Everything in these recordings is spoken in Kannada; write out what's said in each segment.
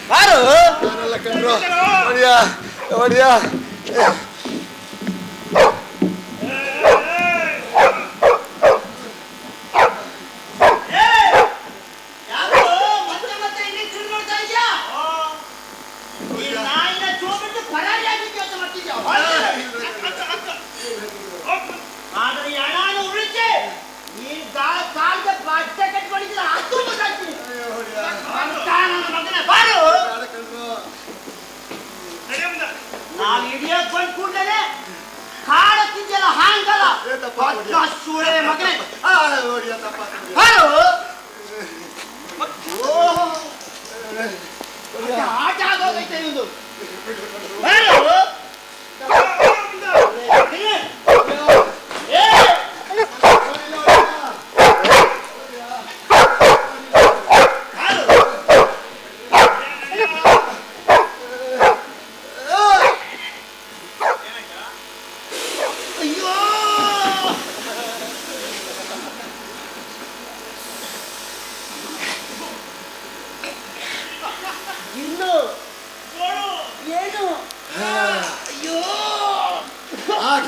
ಬಾರು ನಾವು ಹಿಡಿಯೋಕ್ ಬಂದ್ ಕೂಡಲೇ ಕಾಡತ್ತಿದ್ಯಲ್ಲ ಹಾಂಗಲ್ಲ ಸೂಳೆ ಮಗನೇ ಆಟ ಆಗೋಗೈತೆ ನಿಂದು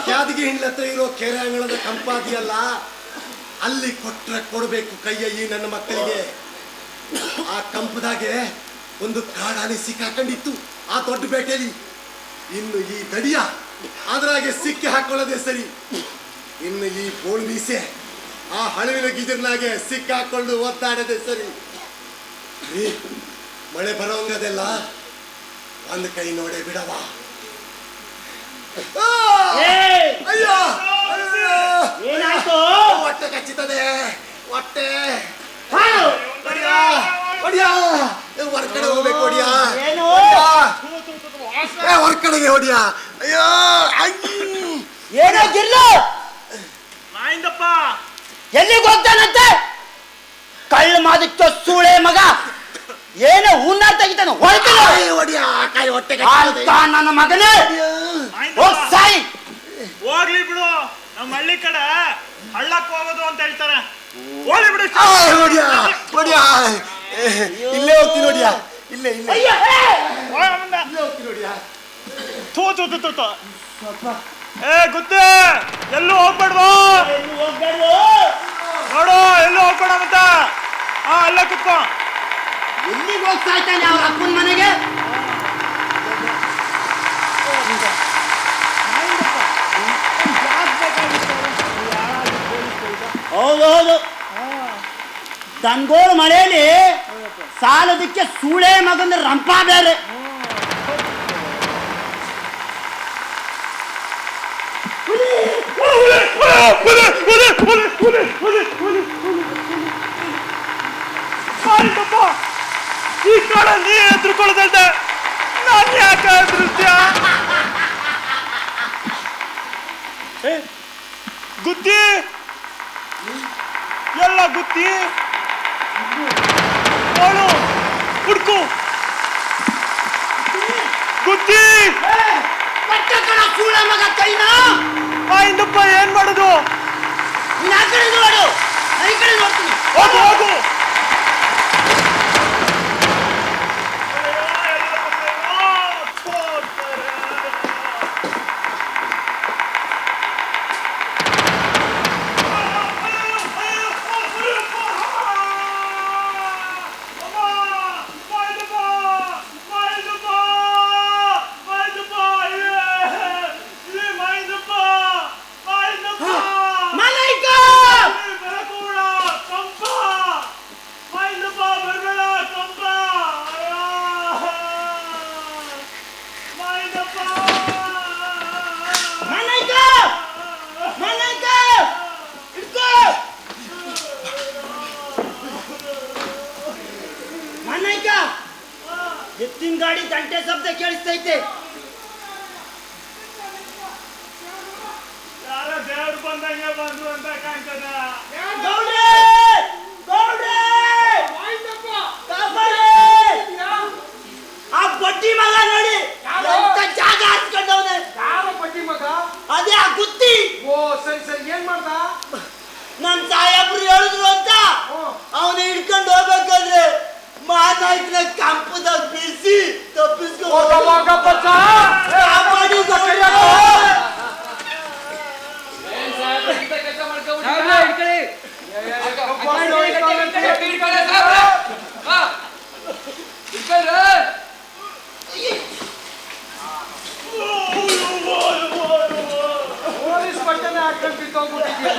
ಖ್ಯಾತಿಗೆ ಹಿಂಡ್ಲತ್ರ ಇರೋ ಕೆರೆ ಅಂಗಳದ ಕಂಪಾದಿಯಲ್ಲ ಅಲ್ಲಿ ಕೊಟ್ರೆ ಕೊಡಬೇಕು ಕೈಯ ಈ ನನ್ನ ಮಕ್ಕಳಿಗೆ. ಆ ಕಂಪದಾಗೆ ಒಂದು ಕಾಡಾನೆ ಸಿಕ್ಕಾಕೊಂಡಿತ್ತು ಆ ದೊಡ್ಡ ಬೇಟೆಯಲ್ಲಿ. ಇನ್ನು ಈ ದಡಿಯ ಅದ್ರಾಗೆ ಸಿಕ್ಕಿ ಹಾಕೊಳ್ಳೋದೇ ಸರಿ. ಇನ್ನು ಈ ಬೋಳ್ ಮೀಸೆ ಆ ಹಳವಿನ ಗಿದಿರ್ನಾಗೆ ಸಿಕ್ಕಾಕೊಂಡು ಒದ್ದಾಡದೆ ಸರಿ. ಮಳೆ ಬರೋಂಗದೆಲ್ಲ ಒಂದು ಕೈ ನೋಡೇ ಬಿಡವ. ಅಯ್ಯೋ ಏನಾಯ್ತು? ಹೊಟ್ಟೆ ಕಚ್ಚುತ್ತದೆ ಹೊಟ್ಟೆ. ಹೊರಗಡೆ ಹೋಗ್ಬೇಕು ಹೊಡಿಯ, ಹೊರಗಡೆಗೆ ಹೊಡಿಯ. ಅಯ್ಯೋ ಏನೋ ಗಿರ್ಲು ಎಲ್ಲಿಗೆ ಹೋಗ್ತಾನಂತೆ? ಕಳ್ಳ ಮಾದಕ್ಕೆ ಸೂಳೆ ಮಗ ಏನೋ ಹೂನ ತೆಗಿತಾನ ಹೊಡಿಯ. ಹೊಟ್ಟೆ ನನ್ನ ಮಗನೇ ಸಾಯಿ. ಹೋಗ್ಲಿ ಬಿಡು, ನಮ್ಮ ಹಳ್ಳಿ ಕಡೆ ಹಳ್ಳಕ್ಕೆ ಹೋಗೋದು ಅಂತ ಹೇಳ್ತಾರೆ. ಹೋಗ್ಲಿ ಬಿಡು. ಇಲ್ಲೇ ಹೋಗ್ತೀನಿ ನೋಡಿಯ, ಇಲ್ಲೇ ಇಲ್ಲೇ ಹೋಗ್ತೀನಿ ನೋಡಿಯ. ಗುದ್ದೆ ಎಲ್ಲೂ ಹೋಗ್ಬೇಡ್ವಾ ನೋಡು, ಎಲ್ಲೂ ಹೋಗ್ಬೇಡ ಮತ್ತ. ಅಲ್ಲೇ ಕುತ್ಕೋ. ಎಲ್ಲಿಗೆ ಹೋಗ್ತಾ ಇದ್ದಾನೆ ಅವ್ರ ಅಪ್ಪನ ಮನೆಗೆ? ಹೌದೌದು, ದನ್ಗೋಳು ಮಳೆಯಲ್ಲಿ ಸಾಲದಕ್ಕೆ ಸೂಳೆ ಮಗನ ರಂಪ ಬೇರೆ. ಈ ಕಾಡಲ್ಲಿ ಎದುರುಕೊಳ್ಳೋದಲ್ದೆ ನಾನು ಯಾಕೆ ಎದುರಿಸ್ತೀಯ? ಗುದ್ದಿ ಎಲ್ಲ ಗುದ್ದಿ ನೋಡು, ಹುಡ್ಕು ಗುದ್ದಿ. ಸೂಳೆ ಮಗ ಕೈನ ಇಂದಪ್ಪ ಏನ್ ಮಾಡೋದು? ನೀನ್ ಆ ಕಡೆ ನೋಡು, ಈ ಕಡೆ ನೋಡ್ತೀನಿ. ಹೋಗು ಹೋಗು. ಎತ್ತಿನ ಗಾಡಿ ಗಂಟೆ ಶಬ್ದ ಕೇಳಿಸ್ತೈತೆ. ಯಾರ ದೇವ್ರು ಬಂದಂಗೆ ಬಂದ್ರು ಅಂತ ಕಾಣ್ತದ. ಆ ಬಡ್ಡಿ ಮಗ ನೋಡಿ ಎಂತ ಜಾಗ ಹಾಕ್ಕೊಂಡವನೆ. ಯಾವ ಬಡ್ಡಿ ಮಗ? ಅದೇ ಆ ಗುತ್ತಿ. ಓ ಸರಿ ಸರಿ, ಏನ್ ಮಾಡ್ದ? ನಮ್ ಸಾಹೇಬ್ರು ಹೇಳಿದ್ರು ಅಂತ ಅವನು ಹಿಡ್ಕೊಂಡು ಹೋಗ್ಬೇಕಾದ್ರೆ ಪೊಲೀಸ್ ಬಟ್ಟೆನೆ ಹಾಕೊಂಡು ಬಿದ್ದೋಗ್ಬಿಟ್ಟಿದ್ಯೋ.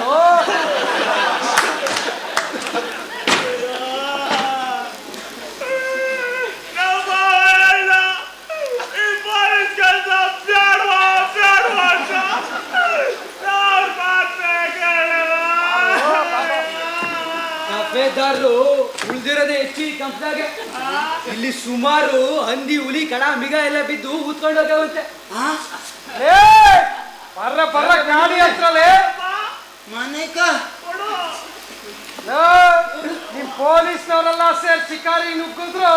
ಕಫೇದಾರರು ಉಳ್ದಿರೋದೇ ಹೆಚ್ಚು ಈ ಕಂಪ್ನಾಗೆ. ಇಲ್ಲಿ ಸುಮಾರು ಹಂದಿ ಹುಲಿ ಕಣ ಮಿಗ ಎಲ್ಲ ಬಿದ್ದು ಊದ್ಕೊಂಡು ಹೋಗವಂತೆ. ಬರ್ರ ಗಾಡಿ ಹತ್ರಲೇ ಮನೆಕ ನಿಮ್ ಪೊಲೀಸ್ನವರೆಲ್ಲ ಸೇರಿ ಶಿಕಾರಿ ನುಗ್ಗಿದ್ರು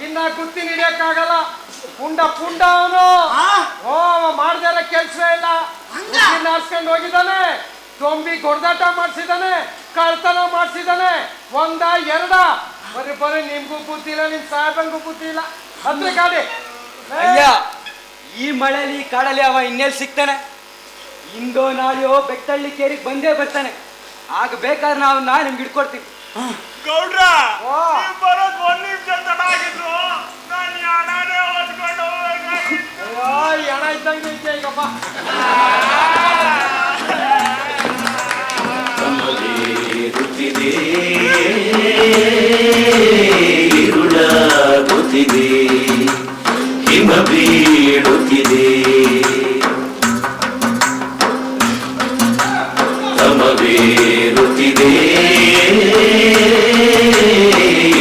ಇನ್ನ ಗುತ್ತಿ ಹಿಡಿಯಕ್ಕಾಗಲ್ಲ. ಪುಂಡ ಅವನು ಮಾಡ್ದಾರ ಕೆಲ್ಸವೇ ಇಲ್ಲ. ನಾರ್ಸ್ಕೊಂಡು ಹೋಗಿದ್ದಾನೆ, ತೊಂಬಿ ಗೊಡ್ದಾಟ ಮಾಡ್ಸಿದಾನೆ, ಕಳ್ತನ ಮಾಡ್ಸಿದಾನೆ. ಒಂದ ಎರಡ ಬರೀ ನಿಮ್ಗೂ ಬುದ್ಧಿ ಇಲ್ಲ, ನಿಮ್ ಸಾಹೇಬಂಗೂ ಬುದ್ಧಿ ಇಲ್ಲ. ಹತ್ರ ಗಾಡಿ. ಅಯ್ಯ, ಈ ಮಳೆಲಿ ಈ ಕಾಡಲ್ಲಿ ಅವ ಇನ್ನೆಲ್ಲಿ ಸಿಗ್ತಾನೆ? ಇಂದೋ ನಾಳೆಯೋ ಬೆಟ್ಟಳ್ಳಿ ಕೇರಿಗೆ ಬಂದೇ ಬರ್ತಾನೆ. ಆಗ ಬೇಕಾದ್ರೆ ನಾವು ನಿಮ್ಗೆ ಹಿಡ್ಕೊಡ್ತೀವಿ. ಗೌಡ್ರ ಬರೋದು 1 ನಿಮಿಷ ತಡ ಆಗಿದ್ರು. ನಾನು ಹಣನೇ ಹೊತ್ಕೊಂಡು ಹೋಗ್ಬೇಕಾಗಿತ್ತು. ಹಣ ಇದ್ದಂಗೆ ಐತೆ ಈಗಪ್ಪ. ಇರುಳಾಗುತ್ತಿದೆ, ಹಿಮ ಬೀಳುತ್ತಿದೆ, ಸಮವೇರುತ್ತಿದೆ,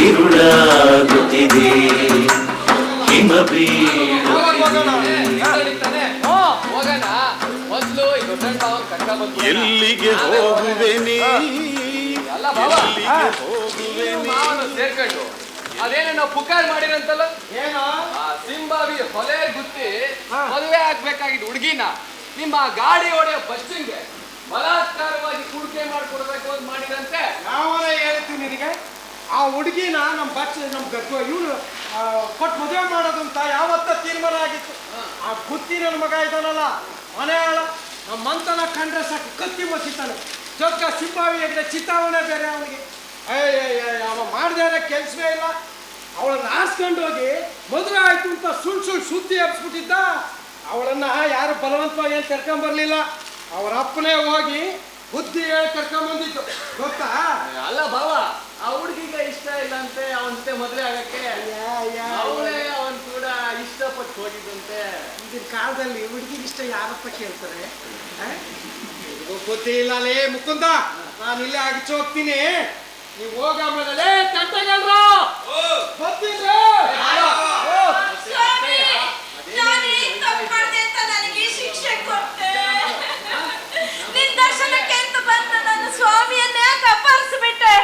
ಇರುಳಾಗುತ್ತಿದೆ, ಹಿಮ ಎಲ್ಲಿಗೆ ಹೋಗುವೆ ನೀ? ಸೇರ್ಕೊಂಡು ಅದೇನೋ ನಾವು ಪುಕಾರ್ ಮಾಡಿರಂತಲ್ಲ, ಏನೋ ಸಿಂಬಾವಿ ಹೊಲೆ ಗುತ್ತಿ ಮದುವೆ ಆಗ್ಬೇಕಾಗಿದ್ದು ಹುಡುಗಿನ ನಿಮ್ಮ ಗಾಡಿ ಹೊಡೆಯೋ ಬಸ್ಸಿಂಗೆ ಬಲಾತ್ಕಾರವಾಗಿ ಕುಡಿಕೆ ಮಾಡ್ಕೊಡ್ಬೇಕು ಅಂತ ಮಾಡಿರಂತೆ. ನಾವೇ ಹೇಳ್ತೀವಿ ನಿನಗೆ. ಆ ಹುಡುಗಿನ ನಮ್ಮ ಇವನು ಕೊಟ್ಟು ಮದುವೆ ಮಾಡೋದಂತ ಯಾವತ್ತ ತೀರ್ಮಾನ ಆಗಿತ್ತು. ಆ ಗುತ್ತಿ ನನ್ನ ಮಗ ಇದ್ದಾನಲ್ಲ, ಮನೆ ಆಳ ನಮ್ಮ ಮಂತನ ಕಂಡ್ರೆ ಸಾಕು ಕತ್ತಿ ಮಸಿತಾನೆ. ಜೊಕ್ಕ ಸಿಂಬಾವಿ ಹೆಗ್ಡೆ ಚಿತ್ತಾವಣೆ ಬೇರೆ ಅವನಿಗೆ. ಅವ ಮಾಡ್ದೇ ಕೆಲ್ಸವೇ ಇಲ್ಲ. ಅವಳನ್ನ ಆರಿಸ್ಕೊಂಡು ಹೋಗಿ ಮದುವೆ ಆಯ್ತು ಅಂತ ಸುಳ್ಳು ಸುದ್ದಿ ಹಬ್ಸ್ಬಿಟ್ಟಿದ್ದ. ಅವಳನ್ನ ಯಾರು ಬಲವಂತವಾಗಿ ಏನು ಕರ್ಕೊಂಬರ್ಲಿಲ್ಲ. ಅವರ ಅಪ್ಪನೇ ಹೋಗಿ ಬುದ್ಧಿ ಹೇಳಿ ಕರ್ಕೊಂಬಂದಿತ್ತು, ಗೊತ್ತಾ? ಅಲ್ಲ ಬಾವ, ಆ ಹುಡುಗಿಗ ಇಷ್ಟ ಇಲ್ಲ ಅಂತೆ ಅವನ ಜೊತೆ ಮದುವೆ ಆಗಕ್ಕೆ. ಅವಳೇ ಅವನ್ ಕೂಡ ಇಷ್ಟಪಟ್ಟು ಹೋಗಿದ್ದಂತೆ. ಈಗಿನ ಕಾಲದಲ್ಲಿ ಹುಡುಗಿಗೆ ಇಷ್ಟ ಯಾರಪ್ಪ ಕೇಳ್ತಾರೆ? ಬುದ್ಧಿ ಇಲ್ಲಲೇ ಮುಕುಂದ, ನಾನು ಇಲ್ಲೇ ಆಗಿಚ್ಚು ಹೋಗ್ತೀನಿ. ನೀವು ಹೋಗಲೇ ತಂಟೆಗಳ್ರು ಬರ್ತೀನಿ. ನನಗೆ ಶಿಕ್ಷೆ ಕೊಟ್ಟೆ. ನಿನ್ ದರ್ಶನಕ್ಕೆ ಅಂತ ಬಂದ ನನ್ನ ಸ್ವಾಮಿಯನ್ನೇ ಅಪಹರಿಸಿಬಿಟ್ಟೆ.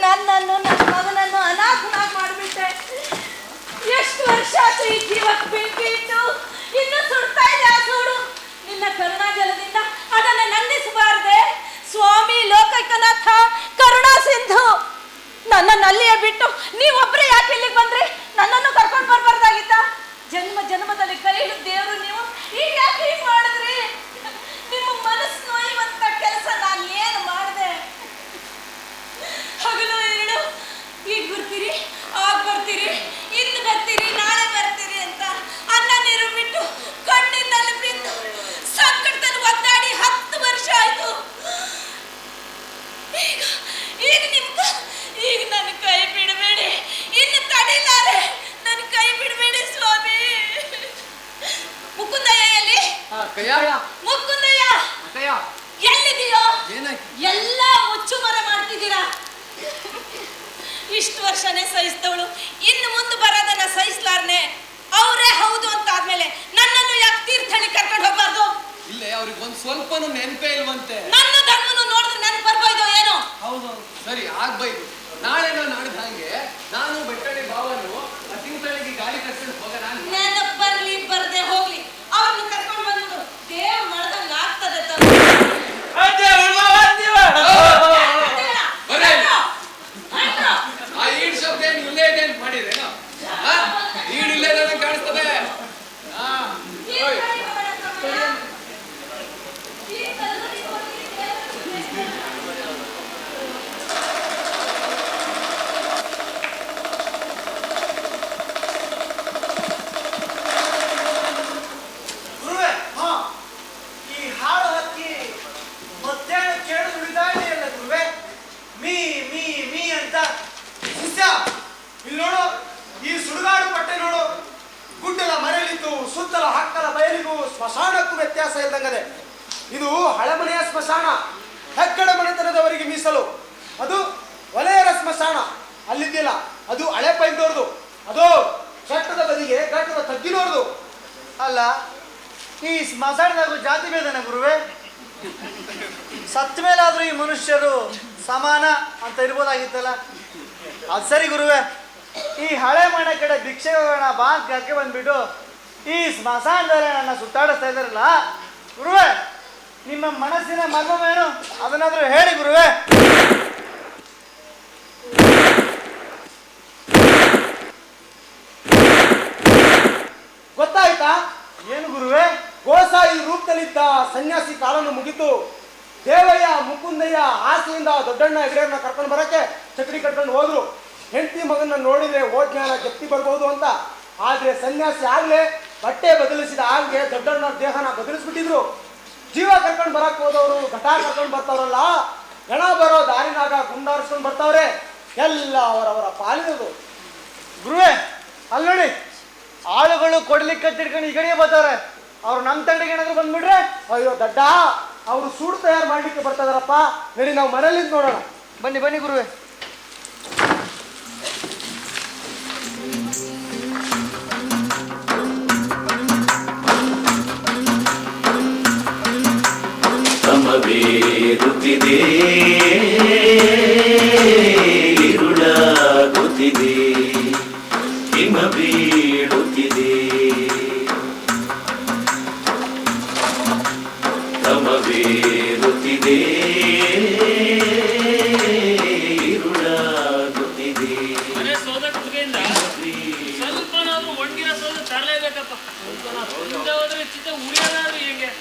ನನ್ನನ್ನು ನನ್ನ ಮಗನನ್ನು ಅನಾಥನಾಗಿ ಮಾಡಿಬಿಟ್ಟೆ. ಎಷ್ಟು ವರ್ಷ ಆಯ್ತು ಈ ಜೀವಕ್ಕೆ ಬೆಂಕಿ ಇಟ್ಟು, ಇನ್ನು ಸುಡ್ತಾ ಇದೆ ಆ ಸೂಡು. ನಿನ್ನ ಕರುಣಾಜಲದಿಂದ ಅದನ್ನು ನಂದಿಸಬಾರದೆ ಸ್ವಾಮಿ ಲೋಕೈಕನಾಥ ಕರುಣಾ ಸಿಂಧು. ನನ್ನನ್ನು ಅಲ್ಲಿಯೇ ಬಿಟ್ಟು ನೀವೊಬ್ಬರೇ ಯಾಕೆ ಇಲ್ಲಿಗೆ ಬಂದ್ರಿ? ನನ್ನನ್ನು ಕರ್ಕೊಂಡು ಬರ್ಬಾರ್ದಾಗಿತ್ತ? ಜನ್ಮದಲ್ಲಿ ಕೈ ಹಿಡಿದ ದೇವರು ನೀವು ಈಗ ಯಾಕೆ ಹೀಗೆ ಮಾಡಿದ್ರಿ? ನಿಮ್ಮ ಮನಸ್ಸು ನೋಯುವಂತ ಕೆಲಸ ನಾನು ಏನು ಮಾಡಿದೆ? ಹಗಲು ಇರಳು ಈಗ ಬರ್ತೀರಿ, ಆಗ ಬರ್ತೀರಿ, ಇನ್ನು ಬರ್ತೀರಿ, ನಾಳೆ ಬರ್ತೀರಿ ಅಂತ ಅನ್ನ ನೀರು ಬಿಟ್ಟು ಕಣ್ಣಿನಲ್ಲಿ ಬಿದ್ದು ಸಂಕಟದಲ್ಲಿ ಒದ್ದಾಡಿ 10 ವರ್ಷ ಆಯ್ತು. ಈಗ ನನ್ನ ಕೈ ಬಿಡಬೇಡಿ, ಇನ್ನು ತಡಿಲಾರೆ. ನನ್ನ ಕೈ ಬಿಡಬೇಡಿ ಸ್ವಾಮಿ. ಮುಕುಂದಯ್ಯ ಎಲ್ಲಿ? ಮುಕುಂದಯ್ಯ ಎಲ್ಲಿದೆಯೋ? ಎಲ್ಲ ಮುಚ್ಚುಮರೆ ಮಾಡ್ತಿದ್ದೀರಾ. ಇಷ್ಟು ವರ್ಷನೇ ಸಹಿಸ್ತವಳು, ಇನ್ನು ಮುಂದೆ ಬರೋದನ್ನ ಸಹಿಸ್ಲಾರ್ನೆ. ಅವರೇ ಹೌದು ಅಂತ ಆದ್ಮೇಲೆ ನನ್ನನ್ನು ಯಾಕೆ ತೀರ್ಥಹಳ್ಳಿ ಕರ್ಕೊಂಡು ಹೋಗ್ಬಾರ್ದು? ಇಲ್ಲೇ ಅವ್ರಿಗೆ ಒಂದ್ ಸ್ವಲ್ಪನೂ ನೆನಪೇ ಇಲ್ವಂತೆ. ನನ್ನ ಧರ್ಮನು ನೋಡಿದ್ರೆ ನೆನಪು ಬರ್ಬೋಯ್ದೋ ಏನೋ? ಹೌದು, ಸರಿ ಆಗ್ಬೈದು. ನಾಳೆನೋ ನಾಡ್ದು ಹಂಗೆ ನಾನು ಬೆಟ್ಟಳ್ಳಿ ಭಾವನು ತೀರ್ಥಹಳ್ಳಿಗೆ ಗಾಡಿ ಕರ್ಕೊಂಡು ಹೋಗೋಣ. ನೆನಪು ಬರ್ಲಿ ಬರ್ದೆ ಹೋಗ್ಲಿ, ಅವ್ರನ್ನ ಕರ್ಕೊಂಡು ಬಂದ್ಬಿಡು. ದೇವ್ ಮಾಡ್ದಂಗ ಆಗ್ತದೆ. ಆ ಈಡ್ ಶಬ್ದ ಏನ್ ಇಲ್ಲೇ ಇದೆ ಅಂತ ಮಾಡಿದ್ರೇನೋ? ಈಡ್ ಇಲ್ಲೇ ಕಾಣಿಸ್ತದೆ. ಸ್ಮಶಾನಕ್ಕೂ ವ್ಯತ್ಯಾಸ ಇಲ್ದಂಗದೆ. ಇದು ಹಳೆ ಮನೆಯ ಸ್ಮಶಾನ, ಹೆಗ್ಗಡ ಮನೆತನದವರಿಗೆ ಮೀಸಲು. ಅದು ಒಲೆಯರ ಸ್ಮಶಾನ, ಅಲ್ಲಿದ್ದಿಲ್ಲ, ಅದು ಹಳೆ ಪೈದವ್ರದು. ಅದು ಚಟ್ಟದ ಬದಿಗೆ ಗಟ್ಟದ ತಗ್ಗಿನವ್ರದು. ಅಲ್ಲ, ಈ ಸ್ಮಶಾನದಾಗ ಜಾತಿ ಭೇದನ ಗುರುವೆ? ಸತ್ತ ಮೇಲಾದ್ರೂ ಈ ಮನುಷ್ಯರು ಸಮಾನ ಅಂತ ಇರ್ಬೋದಾಗಿತ್ತಲ್ಲ. ಅದು ಸರಿ ಗುರುವೆ, ಈ ಹಳೆ ಮನೆ ಕಡೆ ಭಿಕ್ಷೆ ಹೋಗೋಣ ಬಾ ಅಂತ ಕರ್ಕೆ ಬಂದ್ಬಿಟ್ಟು ಈ ಸ್ಮಶಾನದಲ್ಲಿ ನನ್ನ ಸುತ್ತಾಡಿಸ್ತಾ ಇದ್ದಾರಲ್ಲ ಗುರುವೆ, ನಿಮ್ಮ ಮನಸ್ಸಿನ ಮರ್ಮವೇನು ಅದನ್ನಾದ್ರೂ ಹೇಳಿ ಗುರುವೆ. ಗೊತ್ತಾಯ್ತಾ? ಏನು ಗುರುವೆ? ಗೋಸ ಈ ರೂಪದಲ್ಲಿದ್ದ ಸನ್ಯಾಸಿ ಕಾಲನ್ನು ಮುಗಿತು. ದೇವಯ್ಯ ಮುಕುಂದಯ್ಯ ಆಸೆಯಿಂದ ದೊಡ್ಡಣ್ಣ ಹೆಗಡೆಯನ್ನ ಕರ್ಕೊಂಡು ಬರಕ್ಕೆ ಚಕ್ರಿ ಕಟ್ಕೊಂಡು ಹೋದ್ರು. ಹೆಂಡತಿ ಮಗನ ನೋಡಿದ್ರೆ ಓಜ್ಞಾನ ಜಪ್ತಿ ಬರ್ಬೋದು ಅಂತ. ಆದ್ರೆ ಸನ್ಯಾಸಿ ಆಗ್ಲೇ ಬಟ್ಟೆ ಬದಲಿಸಿದ ಹಾಗೆ ದೊಡ್ಡಣ್ಣ ದೇಹನ ಬದಲಿಸ್ಬಿಟ್ಟಿದ್ರು. ಜೀವ ಕರ್ಕೊಂಡು ಬರಕ್ ಹೋದವರು ಘಟ ಕರ್ಕೊಂಡು ಬರ್ತಾವ್ರಲ್ಲ, ಗಣ ಬರೋ ದಾರಿನಾಗ ಗುಂಡಾರಿಸ್ಕೊಂಡು ಬರ್ತಾವ್ರೆ. ಎಲ್ಲ ಅವರವರ ಪಾಲಿನದು ಗುರುವೆ, ಅಲ್ಲಿ ನೋಡಿ, ಆಳುಗಳು ಕೊಡ್ಲಿಕ್ಕೆ ತಿರ್ಕೊಂಡು ಈ ಕಡೆಗೆ ಬರ್ತಾರೆ. ಅವ್ರು ನಮ್ಮ ತಂಡಕ್ಕೆ ಏನಾದ್ರು ಬಂದ್ಬಿಟ್ರೆ ಅಯ್ಯೋ ದಡ್ಡ, ಅವರು ಸೂಡು ತಯಾರು ಮಾಡ್ಲಿಕ್ಕೆ ಬರ್ತಾ ಇದಾರಪ್ಪ. ನಡಿ ನಾವು ಮನೇಲಿಂದ ನೋಡೋಣ. ಬನ್ನಿ ಬನ್ನಿ ಗುರುವೆ. ಸಮವೇರುತ್ತಿದೆ, ಇರುಳಾಗುತ್ತಿದೆ, ಹಿಮ ಬೀಳುತ್ತಿದೆ. ಸಮವೇರುತ್ತಿದೆ, ಇರುಳಾಗುತ್ತಿದೆ. ಮನೆ ಸೋದ ಕುತ್ತಿಗೆಯಿಂದ ಸ್ವಲ್ಪನಾದ್ರೂ ಒಣಗಿರೋ ಸೋದ ತರಲೇಬೇಕಪ್ಪ. ಮುಂದೆ ಹೋದ್ರೆ ಚಿತ್ತ ಉಳಿಯೋದಾದ್ರೂ ಹೆಂಗೆ?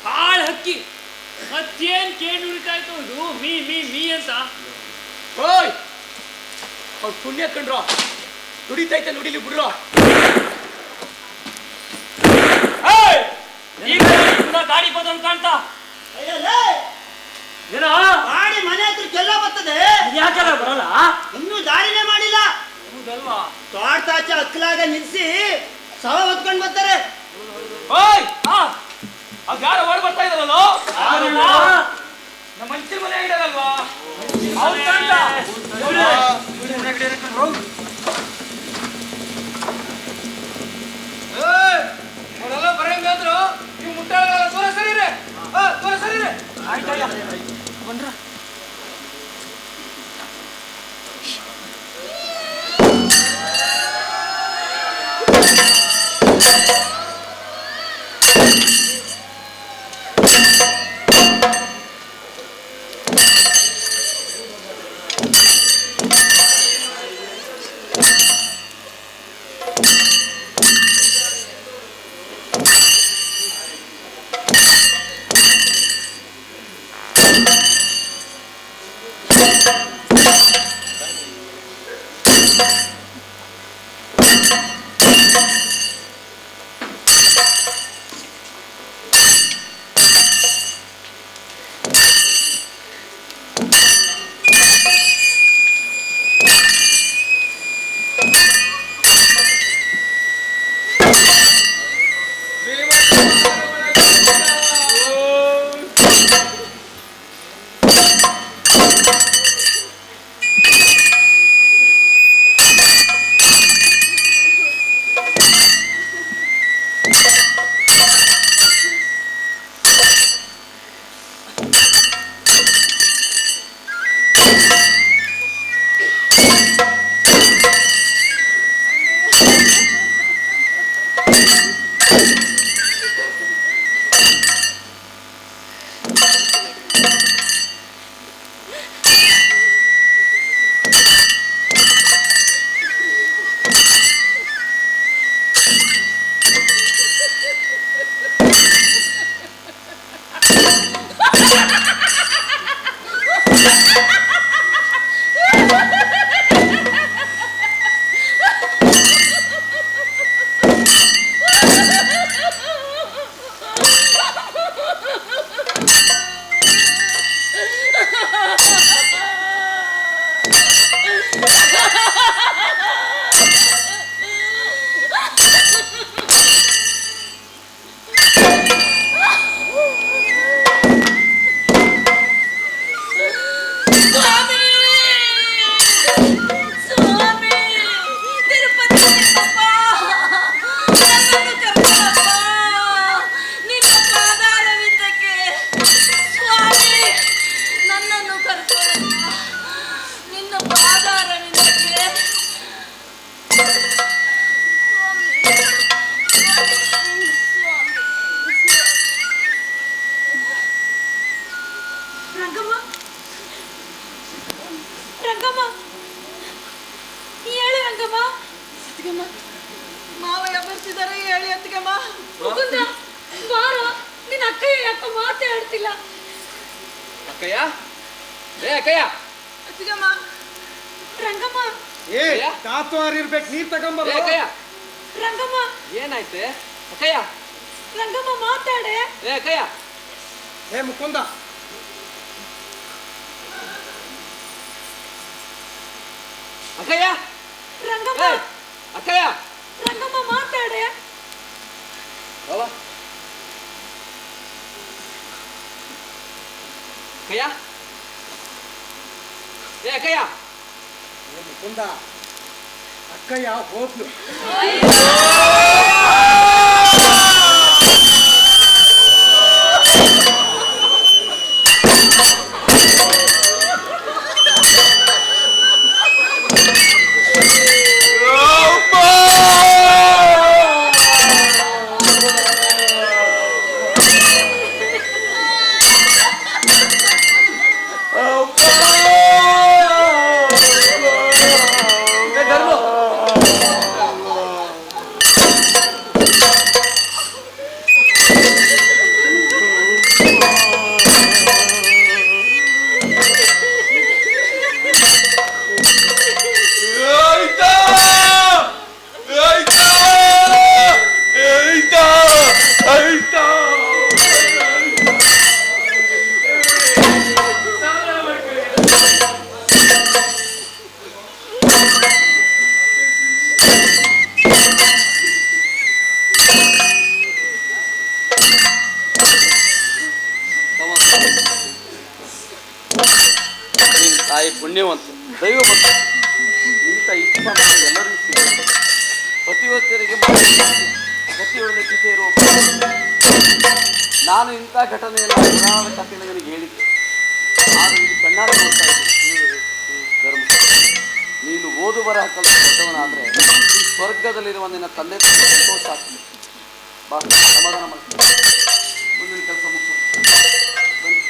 ಹಾಳ್ ಹಕ್ಕಿ ಮತ್ತೇನ್ ಕೇಳಿ ಉಳಿತಾಯ್ತು ಇದು ಮೀ ಮೀ ಮೀ ಅಂತ. ಓಯ್, ಅವ್ರು ಪುಣ್ಯ ಕಂಡ್ರು, ದುಡಿತೈತೆ ನುಡಿಲಿ ಬಿಡ್ರು. ಈಗ ಗಾಡಿ ಬದಲ್ ಕಾಣ್ತಾ ಏನೋ ಗಾಡಿ ಮನೆ ಹತ್ರಕ್ಕೆಲ್ಲ ಬರ್ತದೆ, ಯಾಕೆಲ್ಲ ಬರಲ್ಲ? ಇನ್ನೂ ದಾರಿನೇ ಮಾಡಿಲ್ಲ. ಹೌದಲ್ವಾ? ತೋಟದಾಚೆ ಅಕ್ಕಲಾಗ ನಿಲ್ಸಿ ಸವ ಹೊತ್ಕೊಂಡು ಬರ್ತಾರೆ. ಓಯ್, ಅದು ಯಾರು ಓಡ್ ಬರ್ತಾ ಇದಾರಲ್ಲ, ನಮ್ಮ ಮಂಚಿನ ಮನೆ ಇಡಲ್ವಾ? ಅವ್ರು ಕಾಣ್ತಾ ಅವರೆಲ್ಲ ಬರಂಗಾದ್ರು ನೀವು ಮುಟ್ಟಾಳಲ್ಲ. ದೂರ ಸರಿರೆ, ದೂರ ಸರಿರೆ. ಆಯ್ತಯ್ಯ ಬಂದ್ರ. ಮಾಡ್ತಿದ್ದಾರೆ ಹೇಳಿ ಅತ್ತಿಗೆಮ್ಮ. ಮುಕುಂದ ಬಾರ, ನಿನ್ನ ಅಕ್ಕಯ್ಯ ಯಾಕ ಮಾತೇ ಆಡ್ತಿಲ್ಲ? ಅಕ್ಕಯ್ಯ, ಏ ಅಕ್ಕಯ್ಯ. ಅತ್ತಿಗೆಮ್ಮ, ರಂಗಮ್ಮ. ಏ ತಾತು ಇರ್ಬೇಕು, ನೀರ್ ತಗೊಂಬರ. ಏ ಅಕ್ಕಯ್ಯ. ರಂಗಮ್ಮ. ಏನಾಯ್ತೆ ಅಕ್ಕಯ್ಯ? ರಂಗಮ್ಮ ಮಾತಾಡೆ. ಏ ಅಕ್ಕಯ್ಯ. ಏ ಮುಕುಂದ, ಅಕ್ಕಯ್ಯ. ರಂಗಮ್ಮ. ಅಕ್ಕಯ್ಯ. ರಂಗಮ್ಮ ಮಾತಾಡೆ. ಬಾಬಾ. ಅಕ್ಕಯ್ಯ. ಏ ಅಕ್ಕಯ್ಯ. ಏ ಮುಕುಂದ, ಅಕ್ಕಯ್ಯ ಹೋಗ್ಲು. ತಾಯಿ ಪುಣ್ಯವಂತ ದೈವ ಭಕ್ತ ಇಂಥ ಇಷ್ಟ ಎಲ್ಲರಿಗೂ ಸಿಗುತ್ತೆ. ಪತಿವತ್ತರಿಗೆ ಗತಿಯೊಳಗೆ ಸೇರುವ ನಾನು ಇಂಥ ಘಟನೆಯನ್ನು ಹಲವಾರು ಕಥೆ ನನಗೆ ಹೇಳಿದ್ದೆ. ನಾನು ಇಲ್ಲಿ ಕಣ್ಣಾರೆ ನೋಡ್ತಾ ಇದ್ದೆ. ಧರ್ಮ, ನೀನು ಓದು ಬರಹ ಕಲಿತ ದೊಡ್ಡವನಾದರೆ ಸ್ವರ್ಗದಲ್ಲಿರುವ ನಿನ್ನ ತಂದೆ ಸಂತೋಷ ಆಗ್ತದೆ. ಬಾ, ಸಮಾಧಾನ ಮಾಡ್ತೀನಿ. ಮುಂದಿನ ಕೆಲಸ ಮುಗಿಸ. ಬನ್ನಿ.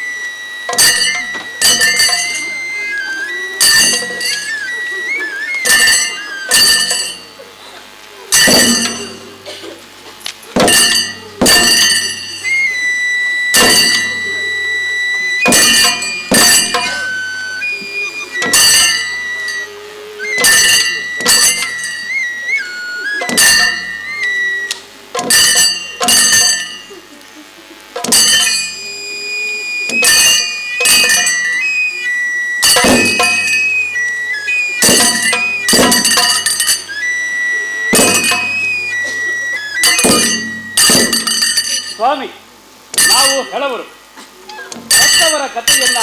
ಸ್ವಾಮಿ, ನಾವು ಹೆಳವರು ಸತ್ತವರ ಕಥೆಯನ್ನ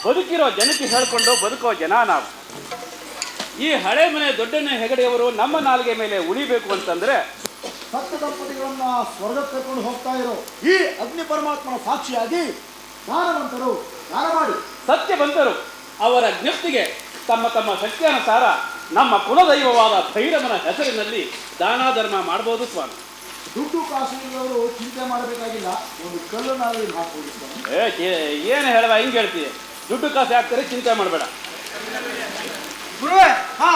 ಬದುಕಿರೋ ಜನಕ್ಕೆ ಹೇಳ್ಕೊಂಡು ಬದುಕೋ ಜನ ನಾವು. ಈ ಹಳೆ ಮನೆ ದೊಡ್ಡಣ್ಣ ಹೆಗಡೆಯವರು ನಮ್ಮ ನಾಲಿಗೆ ಮೇಲೆ ಉಳಿಬೇಕು ಅಂತಂದ್ರೆ ಸತ್ತ ದಂಪತಿಗಳನ್ನ ಸ್ವರ್ಗಕ್ಕೆ ಕರ್ಕೊಂಡು ಹೋಗ್ತಾ ಇರೋ ಈ ಅಗ್ನಿ ಪರಮಾತ್ಮನ ಸಾಕ್ಷಿಯಾಗಿ ದಾನವಂತರು ದಾನ ಮಾಡಿ ಸತ್ಯವಂತರು ಅವರ ಜ್ಞಪ್ತಿಗೆ ತಮ್ಮ ತಮ್ಮ ಶಕ್ತಿಯಾನುಸಾರ ನಮ್ಮ ಕುಲದೈವವಾದ ಭೈರವನ ಹೆಸರಿನಲ್ಲಿ ದಾನ ಧರ್ಮ ಮಾಡ್ಬೋದು ಸ್ವಾಮಿ. ದುಡ್ಡು ಕಾಸಿನವರು ಚಿಂತೆ ಮಾಡಬೇಕಾಗಿಲ್ಲ, ಒಂದು ಕಲ್ಲು ನಾವೇ ಹಾಕ್ಬೋದು ಸ್ವಾಮಿ. ಏನು ಹೇಳುವ ಹಿಂಗೆ ಹೇಳ್ತೀವಿ? ದುಡ್ಡು ಕಾಸು ಹಾಕ್ತಾರೆ, ಚಿಂತೆ ಮಾಡಬೇಡ. ಗುರುವೇ, ಹಾ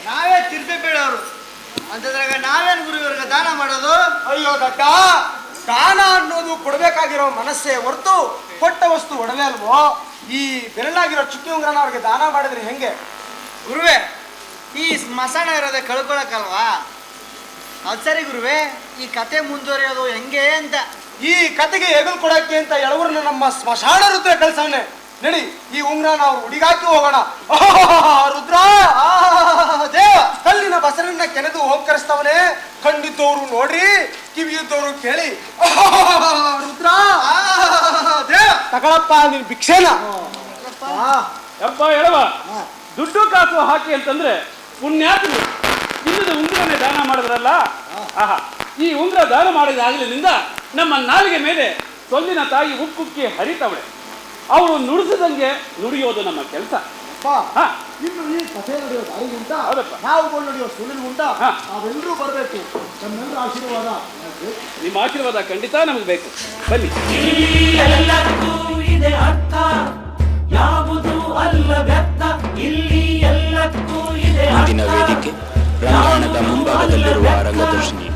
ನಾವೇ ಚಿಂತೆ ಬೇಡವರು ಅಂತಂದ್ರಾಗ ನಾವೇನು ಗುರುವರ್ಗ ದಾನ ಮಾಡೋದು? ಅಯ್ಯೋ ದಡ್ಡ, ದಾನ ಅನ್ನೋದು ಕೊಡ್ಬೇಕಾಗಿರೋ ಮನಸ್ಸೇ ಹೊರತು ಕೊಟ್ಟ ವಸ್ತು ಒಡವೆ ಅಲ್ವೋ. ಈ ಬೆರಳಾಗಿರೋ ಚುಕ್ಕಿ ಉಂಗ್ರನ ಅವ್ರಿಗೆ ದಾನ ಮಾಡಿದ್ರೆ ಹೆಂಗೆ? ಗುರುವೇ, ಈ ಸ್ಮಶಾನ ಇರೋದೇ ಕಳ್ಕೊಳಕ್ಕಲ್ವಾ? ಅದು ಸರಿ ಗುರುವೇ, ಈ ಕತೆ ಮುಂದುವರಿಯೋದು ಹೆಂಗೆ ಅಂತ. ಈ ಕತೆಗೆ ಹೆಗಲು ಕೊಡಕ್ಕೆ ಅಂತ ಎಳವರನ್ನ ನಮ್ಮ ಸ್ಮಶಾನ ರುದ್ರ ಕಳ್ಸವನೆ. ನಡಿ, ಈ ಉಂಗ್ರನ ಅವ್ರು ಹುಡುಗಾಕಿ ಹೋಗೋಣ. ರುದ್ರ, ದೇವ ಕಲ್ಲಿನ ಬಸರನ್ನ ಕೆನೆದು ಹೋಗ್ಕರಿಸ್ತವನೆ. ಕಂಡಿದ್ದವ್ರು ನೋಡ್ರಿ, ಕಿವಿಯಿದ್ದವ್ರು ಕೇಳಿ. ರುದ್ರ, ದೇವ ತಗೊಳಪ್ಪ ನಿನ್ ಭಿಕ್ಷೆನ. ಯಪ್ಪ ಹೇಳವ, ದುಡ್ಡು ಕಾಸು ಹಾಕಿ ಅಂತಂದ್ರೆ ಪುಣ್ಯಾತ್ಮರು ಇನ್ನದ ಉಂಗುರನೇ ದಾನ ಮಾಡಿದ್ರಲ್ಲ. ಆಹಾ, ಈ ಉಂಗುರ ದಾನ ಮಾಡಿದಾಗಲಿನಿಂದ ನಮ್ಮ ನಾಲಿಗೆ ಮೇಲೆ ಸೊಲ್ಲಿನ ತಾಯಿ ಉಕ್ಕುಕ್ಕಿ ಹರಿತವಳೆ. ಅವಳು ನುಡಿಸಿದಂಗೆ ನುಡಿಯೋದು ನಮ್ಮ ಕೆಲಸ. ಇನ್ನು ಈ ಕಥೆ ನಡೆಯೋ ದಾರಿಗಿಂತ ಹೌದಪ್ಪ, ನಾವು ನಡೆಯೋ ಸುಳಿಗುಂಟ ನಾವೆಲ್ಲರೂ ಬರಬೇಕು. ನಮ್ಮೆಲ್ಲರ ಆಶೀರ್ವಾದ ನಿಮ್ಮ ಆಶೀರ್ವಾದ ಖಂಡಿತ ನಮಗೆ ಬೇಕು. ಬನ್ನಿ. ಎಲ್ಲಕ್ಕೂ ಇದೆ ಅರ್ಥ, ಯಾವುದು ಅಲ್ಲ ವ್ಯರ್ಥ, ಇಲ್ಲಿ ಎಲ್ಲಕ್ಕೂ ಇದೆ. ಮುಂದಿನ ವೇದಿಕೆ ರಂಗಾಯಣದ ಮುಂಭಾಗದಲ್ಲಿರುವ ರಂಗದರ್ಶಿನಿ.